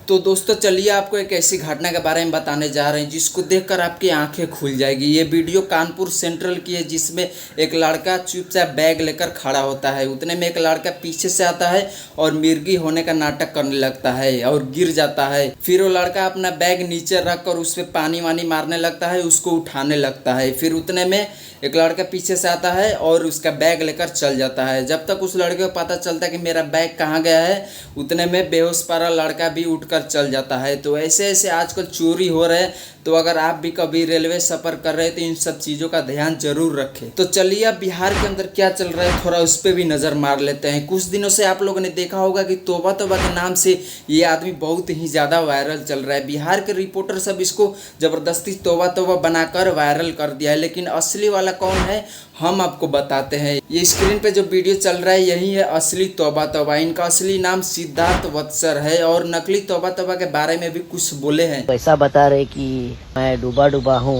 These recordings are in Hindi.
तो दोस्तों चलिए आपको एक ऐसी घटना के बारे में बताने जा रहे हैं जिसको देखकर आपकी आंखें खुल जाएगी। ये वीडियो कानपुर सेंट्रल की है जिसमें एक लड़का चुपचाप बैग लेकर खड़ा होता है। उतने में एक लड़का पीछे से आता है और मिर्गी होने का नाटक करने लगता है और गिर जाता है। फिर वो लड़का अपना बैग नीचे रख कर उस पर पानी वानी मारने लगता है, उसको उठाने लगता है। फिर उतने में एक लड़का पीछे से आता है और उसका बैग लेकर चल जाता है। जब तक उस लड़के को पता चलता है कि मेरा बैग कहाँ गया है, उतने में बेहोश पड़ा लड़का भी उठकर चल जाता है। तो ऐसे ऐसे आजकल चोरी हो रहे हैं। तो अगर आप भी कभी रेलवे सफ़र कर रहे हैं तो इन सब चीज़ों का ध्यान जरूर रखें। तो चलिए अब बिहार के अंदर क्या चल रहा है थोड़ा उस पर भी नज़र मार लेते हैं। कुछ दिनों से आप लोगों ने देखा होगा कि तोबा तोबा के नाम से ये आदमी बहुत ही ज़्यादा वायरल चल रहा है। बिहार के रिपोर्टर सब इसको ज़बरदस्ती तोबा तोबा बनाकर वायरल कर दिया है, लेकिन असली वाला कौन है हम आपको बताते हैं। ये स्क्रीन पे जो वीडियो चल रहा है यही है असली तोबा तोबा। इनका असली नाम सिद्धार्थ वत्सर है और नकली तोबा तोबा के बारे में भी कुछ बोले हैं। ऐसा बता रहे कि मैं डूबा डूबा हूँ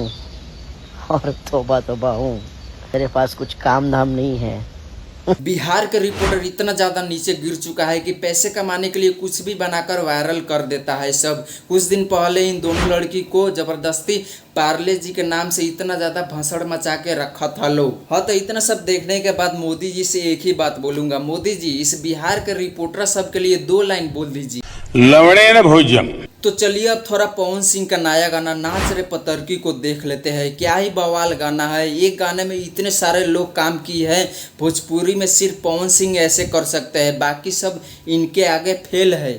और तोबा तोबा हूँ, मेरे पास कुछ काम धाम नहीं है। बिहार के रिपोर्टर इतना ज़्यादा नीचे गिर चुका है कि पैसे कमाने के लिए कुछ भी बनाकर वायरल कर देता है सब। कुछ दिन पहले इन दोनों लड़की को ज़बरदस्ती पार्ले जी के नाम से इतना ज़्यादा भसड़ मचा के रखा था लोग। हाँ, तो इतना सब देखने के बाद मोदी जी से एक ही बात बोलूँगा, मोदी जी इस बिहार के रिपोर्टर सब के लिए 2 लाइन बोल दीजिए। लवणे न भोजन। तो चलिए अब थोड़ा पवन सिंह का नया गाना नाच रे पतरकी को देख लेते हैं। क्या ही बवाल गाना है। एक गाने में इतने सारे लोग काम किए हैं। भोजपुरी में सिर्फ पवन सिंह ऐसे कर सकते हैं, बाकी सब इनके आगे फेल है।